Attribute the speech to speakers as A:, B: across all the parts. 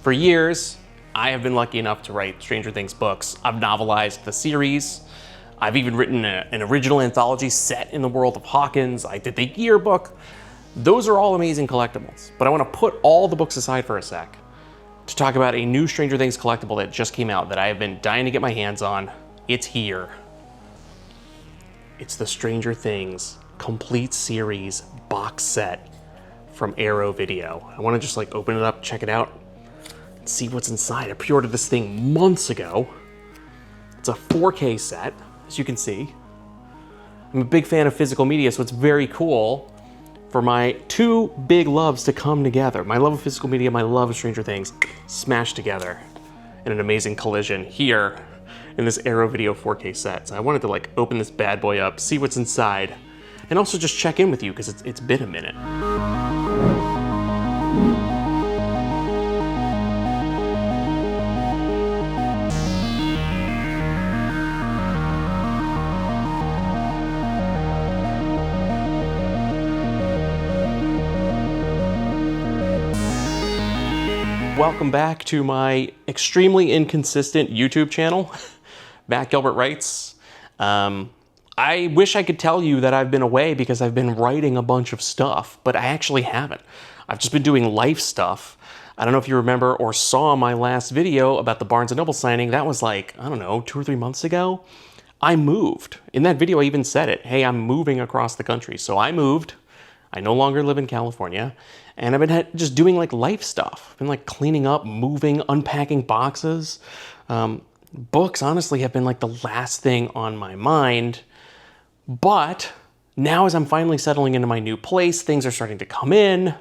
A: For years, I have been lucky enough to write Stranger Things books. I've novelized the series. I've even written an original anthology set in the world of Hawkins. I did the yearbook. Those are all amazing collectibles. But I want to put all the books aside for a sec to talk about a new Stranger Things collectible that just came out that I have been dying to get my hands on. It's here. It's the Stranger Things complete series box set from Arrow Video. I want to just like open it up, check it out, and see what's inside. I pre-ordered this thing months ago. It's a 4K set, as you can see. I'm a big fan of physical media, so it's very cool for my two big loves to come together. My love of physical media, my love of Stranger Things, smashed together in an amazing collision here in this Arrow Video 4K set. So I wanted to like open this bad boy up, see what's inside, and also just check in with you because it's been a minute. Welcome back to my extremely inconsistent YouTube channel, Gilbert Writes. I wish I could tell you that I've been away because I've been writing a bunch of stuff, but I actually haven't. I've just been doing life stuff. I don't know if you remember or saw my last video about the Barnes & Noble signing. That was like, I don't know, 2 or 3 months ago. I moved. In that video, I even said it. Hey, I'm moving across the country. So I moved. I no longer live in California, and I've been just doing like life stuff. I've been like cleaning up, moving, unpacking boxes. Books, honestly, have been like the last thing on my mind. But now as I'm finally settling into my new place, things are starting to come in.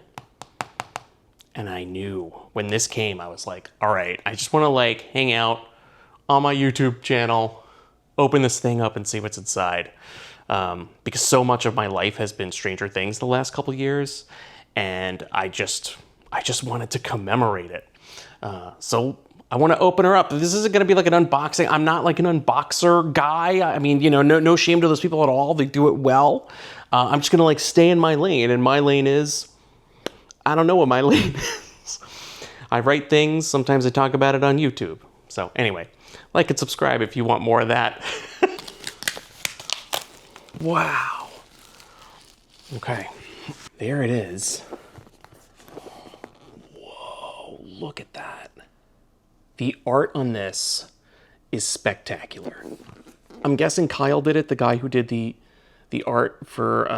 A: And I knew when this came, I was like, all right, I just want to like hang out on my YouTube channel, open this thing up and see what's inside. Because so much of my life has been Stranger Things the last couple years, and I just wanted to commemorate it. So I want to open her up. This isn't going to be like an unboxing. I'm not like an unboxer guy. I mean, you know, no shame to those people at all. They do it well. I'm just going to like stay in my lane, and my lane is, I don't know what my lane is. I write things. Sometimes I talk about it on YouTube. So anyway, like and subscribe if you want more of that. Wow. Okay, there it is. Whoa, look at that. The art on this is spectacular. I'm guessing Kyle did it, the guy who did the art for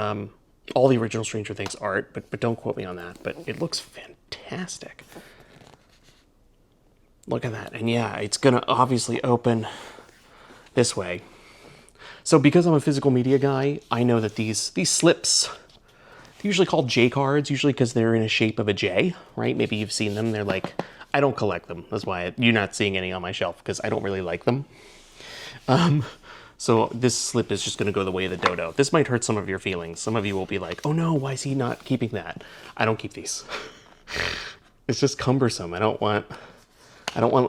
A: all the original Stranger Things art, but don't quote me on that, but it looks fantastic. Look at that. And yeah, it's gonna obviously open this way. So because I'm a physical media guy, I know that these slips, they're usually called J cards, usually because they're in a shape of a J, right? Maybe you've seen them. They're like, I don't collect them. That's why you're not seeing any on my shelf, because I don't really like them. So this slip is just going to go the way of the dodo. This might hurt some of your feelings. Some of you will be like, oh no, why is he not keeping that? I don't keep these. It's just cumbersome. I don't want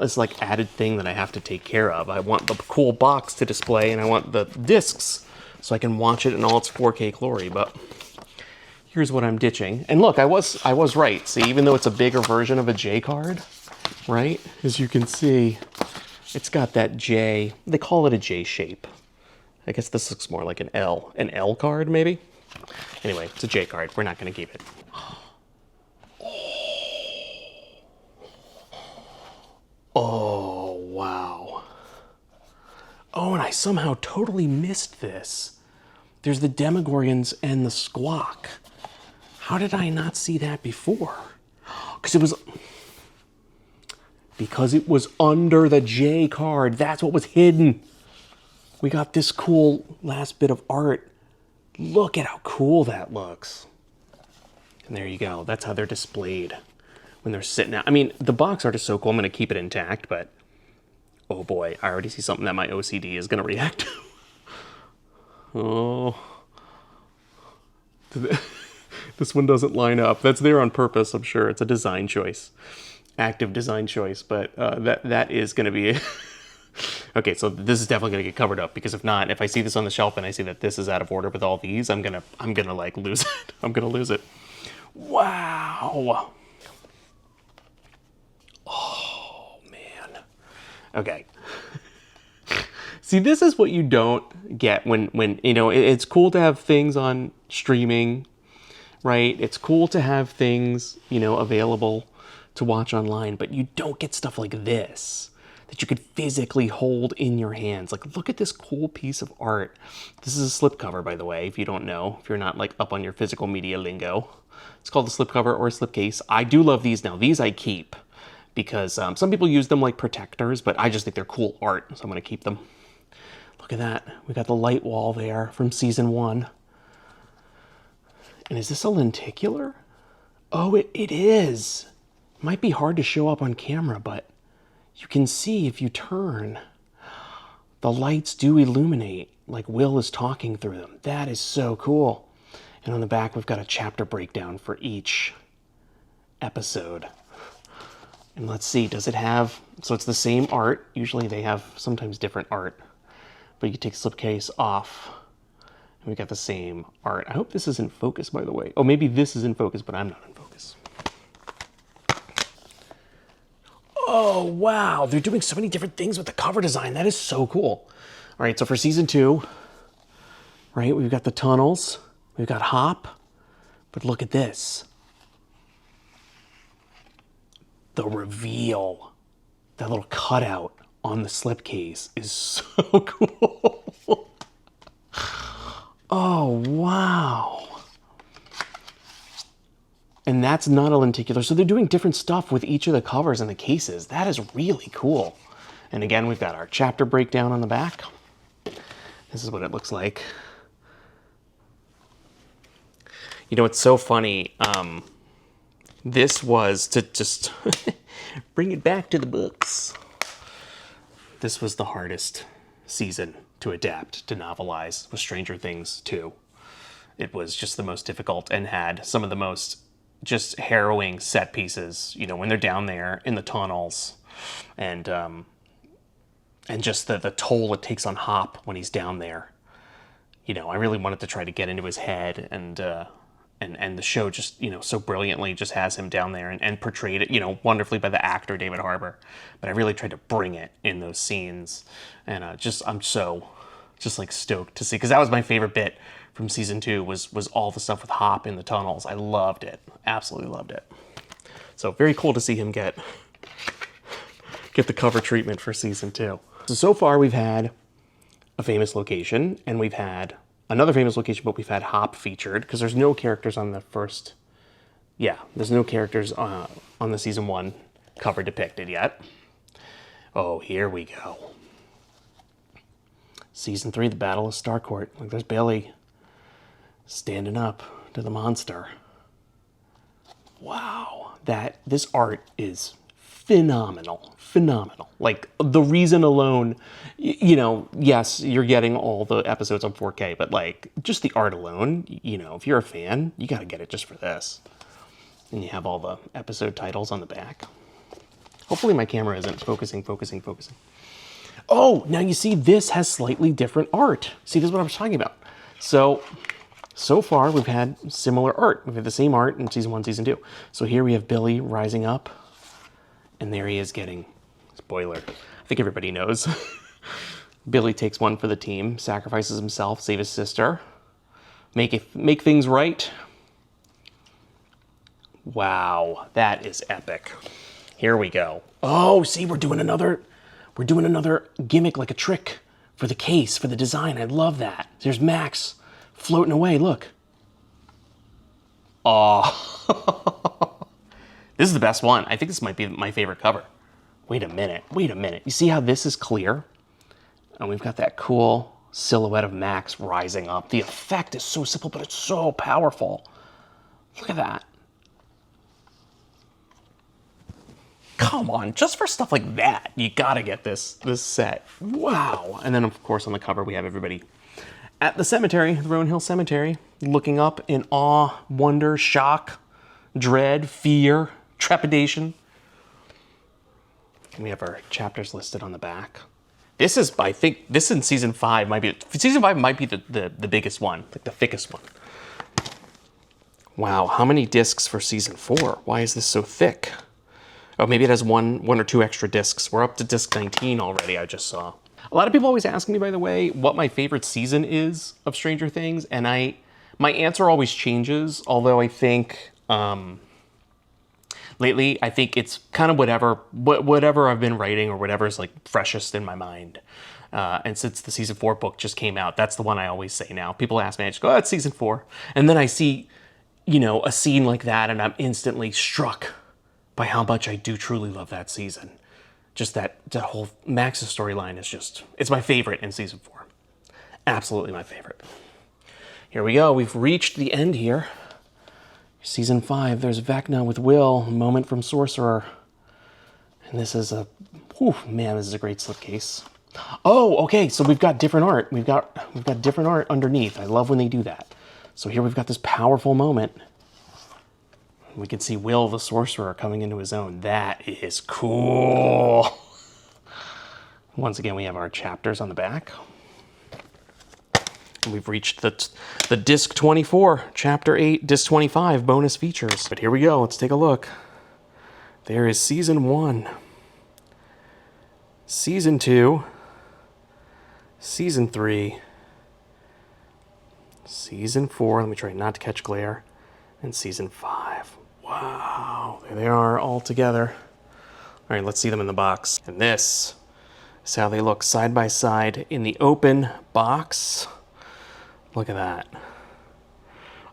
A: this like added thing that I have to take care of. I want the cool box to display, and I want the discs so I can watch it in all its 4K glory. But here's what I'm ditching. And look, I was right. See, even though it's a bigger version of a J card, right? As you can see, it's got that J. They call it a J shape. I guess this looks more like an L card maybe. Anyway, it's a J card. We're not going to keep it. Oh, wow. Oh, and I somehow totally missed this. There's the Demogorgons and the Squawk. How did I not see that before? Because it was under the J card. That's what was hidden. We got this cool last bit of art. Look at how cool that looks. And there you go. That's how they're displayed when they're sitting out. I mean, the box art is so cool. I'm going to keep it intact, but oh boy, I already see something that my OCD is going to react to. Oh. This one doesn't line up. That's there on purpose, I'm sure. It's a design choice. Active design choice, but that is going to be... Okay, so this is definitely going to get covered up, because if not, if I see this on the shelf and I see that this is out of order with all these, I'm gonna like lose it. I'm gonna lose it. Wow. Oh. Okay. See, this is what you don't get when you know, it's cool to have things on streaming, right? It's cool to have things, you know, available to watch online, but you don't get stuff like this that you could physically hold in your hands. Like, look at this cool piece of art. This is a slipcover, by the way, if you don't know, if you're not like up on your physical media lingo. It's called a slipcover or a slipcase. I do love these now. These I keep because some people use them like protectors, but I just think they're cool art, so I'm gonna keep them. Look at that. We got the light wall there from season 1. And is this a lenticular? Oh, it is. Might be hard to show up on camera, but you can see if you turn, the lights do illuminate like Will is talking through them. That is so cool. And on the back, we've got a chapter breakdown for each episode. And let's see, does it have, so it's the same art. Usually they have sometimes different art, but you can take slipcase off and we got the same art. I hope this is in focus, by the way. Oh, maybe this is in focus, but I'm not in focus. Oh, wow. They're doing so many different things with the cover design. That is so cool. All right, so for season 2, right, we've got the tunnels. We've got Hop. But look at this. The reveal. That little cutout on the slipcase is so cool. Oh, wow. And that's not a lenticular. So they're doing different stuff with each of the covers and the cases. That is really cool. And again, we've got our chapter breakdown on the back. This is what it looks like. You know, it's so funny. This was to just bring it back to the books. This was the hardest season to adapt, to novelize, with Stranger Things 2. It was just the most difficult and had some of the most just harrowing set pieces, you know, when they're down there in the tunnels, and just the toll it takes on Hop when he's down there. You know, I really wanted to try to get into his head, and the show just, you know, so brilliantly just has him down there and portrayed it, you know, wonderfully by the actor David Harbour. But I really tried to bring it in those scenes, and I'm so just like stoked to see, because that was my favorite bit from season 2 was all the stuff with Hop in the tunnels. I loved it, absolutely loved it. So very cool to see him get the cover treatment for season 2. So far we've had a famous location, and we've had another famous location, but we've had Hop featured, because there's no characters on the first, there's no characters on the season 1 cover depicted yet. Oh, here we go. Season 3, the Battle of Starcourt. Look, there's Billy standing up to the monster. Wow, this art is phenomenal. Like, the reason alone, you know, yes, you're getting all the episodes on 4K, but like, just the art alone, you know, if you're a fan, you gotta get it just for this. And you have all the episode titles on the back. Hopefully my camera isn't focusing. Oh, now you see this has slightly different art. See, this is what I was talking about. So far we've had similar art. We've had the same art in season 1, season 2. So here we have Billy rising up, and there he is getting, spoiler, I think everybody knows. Billy takes one for the team, sacrifices himself, save his sister, make things right. Wow, that is epic. Here we go. Oh, see, we're doing another gimmick, like a trick for the case, for the design. I love that. There's Max floating away, look. Oh, this is the best one. I think this might be my favorite cover. Wait a minute. You see how this is clear? And we've got that cool silhouette of Max rising up. The effect is so simple, but it's so powerful. Look at that. Come on, just for stuff like that, you gotta get this set. Wow. And then, of course, on the cover, we have everybody at the cemetery, the Rowan Hill Cemetery, looking up in awe, wonder, shock, dread, fear, trepidation. And we have our chapters listed on the back. This is, I think, this in season 5 might be the biggest one, like the thickest one. Wow, how many discs for season 4? Why is this so thick? Oh, maybe it has one or two extra discs. We're up to disc 19 already, I just saw. A lot of people always ask me, by the way, what my favorite season is of Stranger Things, and my answer always changes, although I think lately I think it's kind of whatever I've been writing or whatever's like freshest in my mind. And since the season 4 book just came out, that's the one I always say now. People ask me, I just go, oh, it's season 4. And then I see, a scene like that and I'm instantly struck by how much I do truly love that season. Just that whole Max's storyline is it's my favorite in season 4. Absolutely my favorite. Here we go. We've reached the end here. Season 5, there's Vecna with Will, a moment from Sorcerer. And this is this is a great slipcase. Oh, okay, so we've got different art. We've got different art underneath. I love when they do that. So here we've got this powerful moment. We can see Will the Sorcerer coming into his own. That is cool. Once again, we have our chapters on the back. And we've reached the disc 24, chapter 8, disc 25 bonus features. But here we go. Let's take a look. There is season 1, season 2, season 3, season 4. Let me try not to catch glare. And season 5. Wow, there they are all together. All right, let's see them in the box. And this is how they look side by side in the open box. Look at that.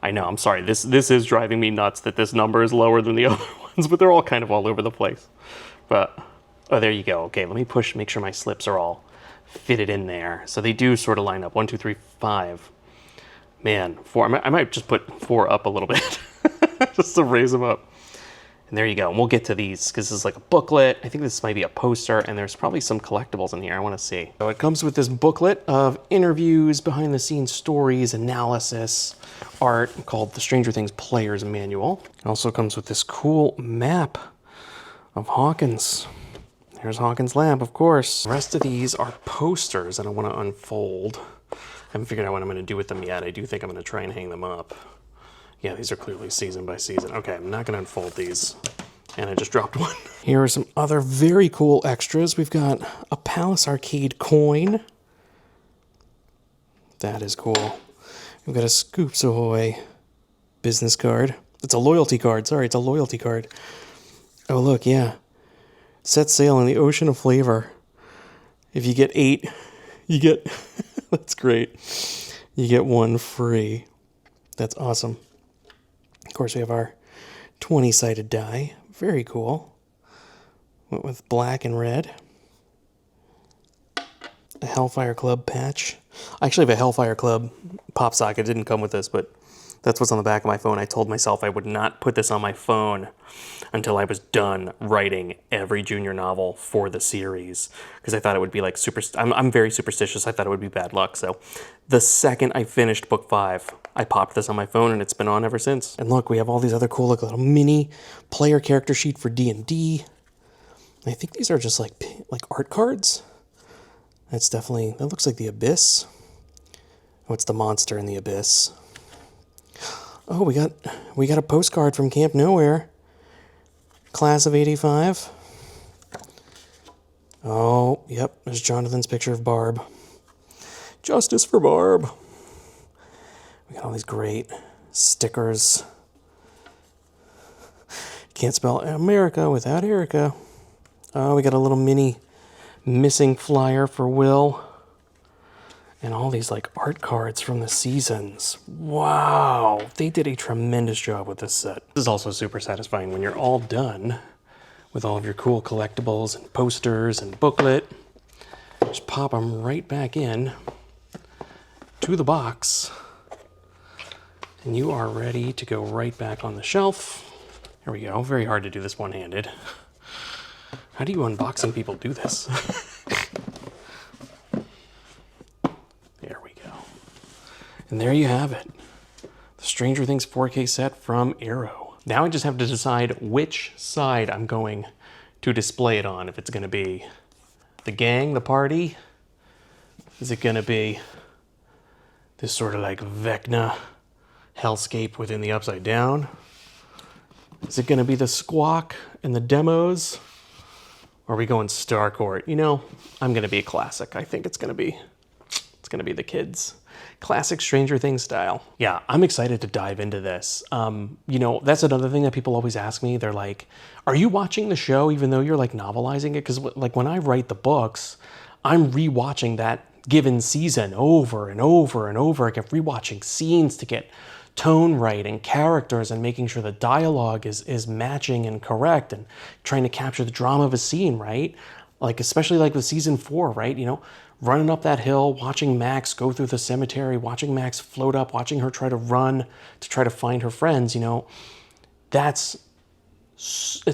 A: I know, I'm sorry, this is driving me nuts that this number is lower than the other ones, but they're all kind of all over the place. But, oh, there you go. Okay, let me make sure my slips are all fitted in there. So they do sort of line up. 1, 2, 3, 5. Man, 4. I might just put 4 up a little bit just to raise them up. And there you go. And we'll get to these because this is like a booklet. I think this might be a poster, and there's probably some collectibles in here. I want to see. So it comes with this booklet of interviews, behind-the-scenes stories, analysis, art called the Stranger Things Player's Manual. It also comes with this cool map of Hawkins. There's Hawkins' lab, of course. The rest of these are posters that I want to unfold. I haven't figured out what I'm going to do with them yet. I do think I'm going to try and hang them up. Yeah, these are clearly season by season. Okay, I'm not going to unfold these. And I just dropped one. Here are some other very cool extras. We've got a Palace Arcade coin. That is cool. We've got a Scoops Ahoy business card. It's a loyalty card. Sorry, it's a loyalty card. Oh, look, yeah. Set sail in the ocean of flavor. If you get 8, you get... That's great. You get 1 free. That's awesome. Of course, we have our 20-sided die. Very cool. Went with black and red. A Hellfire Club patch. I actually have a Hellfire Club pop socket. It didn't come with this, but that's what's on the back of my phone. I told myself I would not put this on my phone until I was done writing every junior novel for the series, because I thought it would be like I'm very superstitious. I thought it would be bad luck. So the second I finished book 5, I popped this on my phone, and it's been on ever since. And look, we have all these other cool little mini player character sheet for D&D. I think these are just like art cards. That looks like the Abyss. What's the monster in the Abyss? Oh, we got a postcard from Camp Nowhere. Class of 85. Oh, yep, there's Jonathan's picture of Barb. Justice for Barb. We got all these great stickers. Can't spell America without Erica. Oh, we got a little mini missing flyer for Will. And all these like art cards from the seasons. Wow, they did a tremendous job with this set. This is also super satisfying when you're all done with all of your cool collectibles and posters and booklet. Just pop them right back in to the box. And you are ready to go right back on the shelf. Here we go. Very hard to do this one-handed. How do you unboxing people do this? There we go. And there you have it. The Stranger Things 4K set from Arrow. Now I just have to decide which side I'm going to display it on. If it's going to be the gang, the party. Is it going to be this sort of like Vecna hellscape within the Upside Down? Is it gonna be the Squawk and the demos? Or are we going Starcourt? You know, I'm gonna be a classic. I think it's gonna be the kids. Classic Stranger Things style. Yeah, I'm excited to dive into this. You know, that's another thing that people always ask me. They're like, are you watching the show even though you're like novelizing it? Because like when I write the books, I'm rewatching that given season over and over and over again, rewatching scenes to get tone right and characters and making sure the dialogue is matching and correct and trying to capture the drama of a scene, right? Like, especially like with season 4, right? You know, running up that hill, watching Max go through the cemetery, watching Max float up, watching her try to run to try to find her friends, you know, it's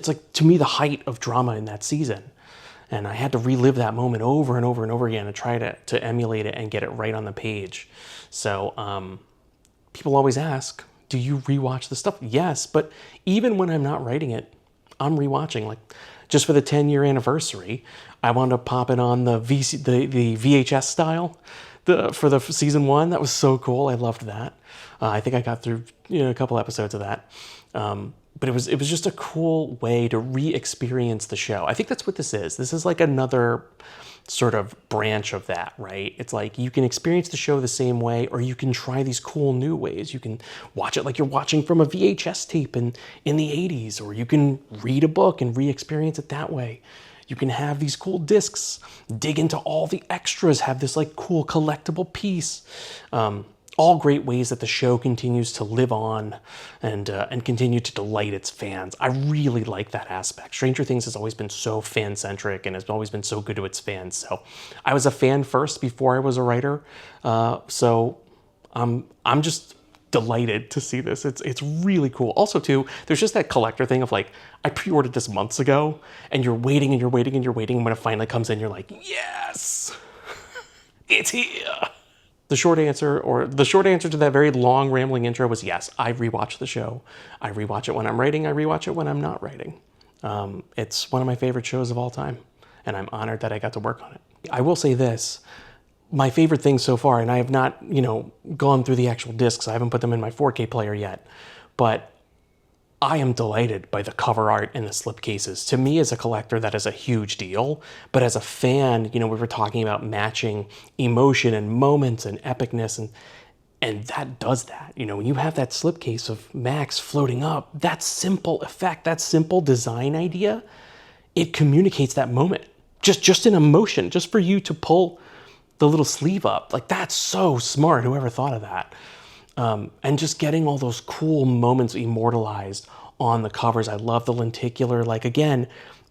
A: like, to me, the height of drama in that season. And I had to relive that moment over and over and over again and try to emulate it and get it right on the page. So people always ask, do you rewatch the stuff? Yes, but even when I'm not writing it, I'm rewatching. Like just for the 10-year anniversary, I wound up popping on the VHS style for the season 1. That was so cool. I loved that. I think I got through a couple episodes of that. But it was just a cool way to re-experience the show. I think that's what this is. This is like another sort of branch of that, right? It's like you can experience the show the same way, or you can try these cool new ways. You can watch it like you're watching from a VHS tape in the 80s, or you can read a book and re-experience it that way. You can have these cool discs, dig into all the extras, have this like cool collectible piece. All great ways that the show continues to live on and continue to delight its fans. I really like that aspect. Stranger Things has always been so fan-centric and has always been so good to its fans. So I was a fan first before I was a writer. So I'm just delighted to see this. It's really cool. Also too, there's just that collector thing of like, I pre-ordered this months ago and you're waiting and you're waiting and you're waiting. And when it finally comes in, you're like, yes, it's here. The short answer to that very long rambling intro was yes, I rewatch the show. I rewatch it when I'm writing. I rewatch it when I'm not writing. It's one of my favorite shows of all time, and I'm honored that I got to work on it. I will say this, my favorite thing so far, and I have not, gone through the actual discs. I haven't put them in my 4K player yet, but I am delighted by the cover art and the slipcases. To me, as a collector, that is a huge deal. But as a fan, we were talking about matching emotion and moments and epicness, and that does that. When you have that slipcase of Max floating up, that simple effect, that simple design idea, it communicates that moment. Just in emotion, just for you to pull the little sleeve up. Like, that's so smart, whoever thought of that. And just getting all those cool moments immortalized on the covers. I love the lenticular. Like, again,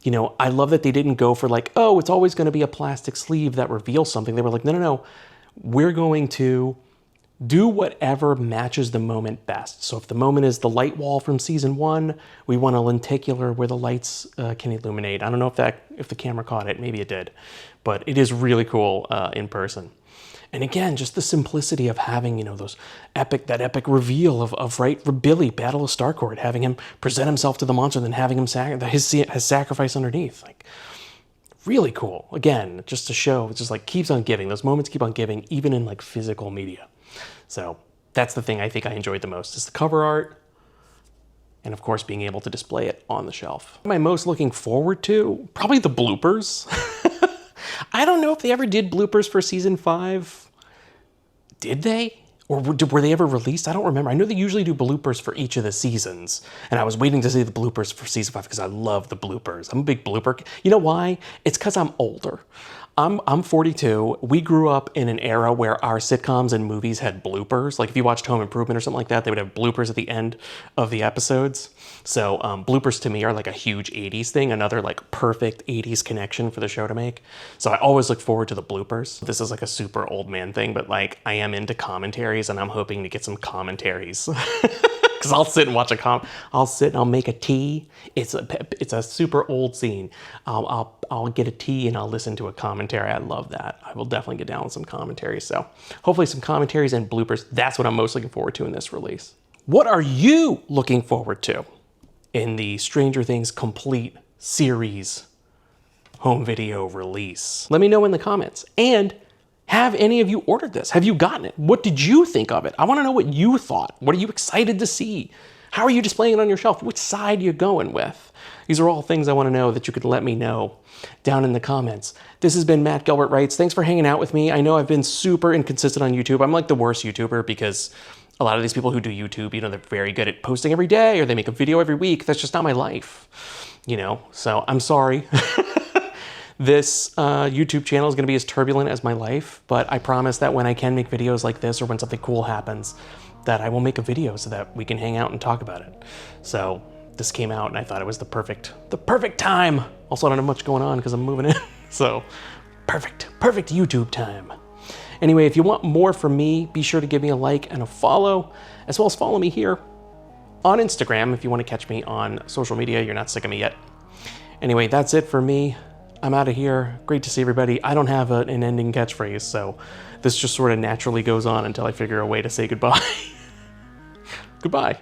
A: I love that they didn't go for like, oh, it's always going to be a plastic sleeve that reveals something. They were like, no. We're going to do whatever matches the moment best. So if the moment is the light wall from season 1, we want a lenticular where the lights can illuminate. I don't know if the camera caught it. Maybe it did. But it is really cool in person. And again, just the simplicity of having, that epic reveal of right, for Billy, Battle of Starcourt, having him present himself to the monster, then having him his sacrifice underneath. Like, really cool. Again, just to show, it's just like keeps on giving. Those moments keep on giving, even in like physical media. So that's the thing I think I enjoyed the most, is the cover art, and of course being able to display it on the shelf. What am I most looking forward to? Probably the bloopers. I don't know if they ever did bloopers for season 5. Did they? Or were they ever released? I don't remember. I know they usually do bloopers for each of the seasons. And I was waiting to see the bloopers for season 5 because I love the bloopers. I'm a big blooper. You know why? It's because I'm older. I'm 42. We grew up in an era where our sitcoms and movies had bloopers. Like if you watched Home Improvement or something like that, they would have bloopers at the end of the episodes. So bloopers to me are like a huge 80s thing, another like perfect 80s connection for the show to make. So I always look forward to the bloopers. This is like a super old man thing, but like I am into commentaries and I'm hoping to get some commentaries. Because I'll sit and watch I'll sit and I'll make a tea. It's a super old scene. I'll get a tea and I'll listen to a commentary. I love that. I will definitely get down with some commentaries. So hopefully some commentaries and bloopers. That's what I'm most looking forward to in this release. What are you looking forward to in the Stranger Things Complete series home video release? Let me know in the comments. And have any of you ordered this? Have you gotten it? What did you think of it? I want to know what you thought. What are you excited to see? How are you displaying it on your shelf? Which side are you going with? These are all things I want to know that you could let me know down in the comments. This has been Matt Gilbert Writes. Thanks for hanging out with me. I know I've been super inconsistent on YouTube. I'm like the worst YouTuber because a lot of these people who do YouTube, you know, they're very good at posting every day or they make a video every week. That's just not my life, you know? So I'm sorry. This YouTube channel is going to be as turbulent as my life, but I promise that when I can make videos like this or when something cool happens, that I will make a video so that we can hang out and talk about it. So this came out and I thought it was the perfect time. Also, I don't have much going on because I'm moving in. So perfect YouTube time. Anyway, if you want more from me, be sure to give me a like and a follow, as well as follow me here on Instagram if you want to catch me on social media. You're not sick of me yet. Anyway, that's it for me. I'm out of here. Great to see everybody. I don't have an ending catchphrase, so this just sort of naturally goes on until I figure a way to say goodbye. Goodbye.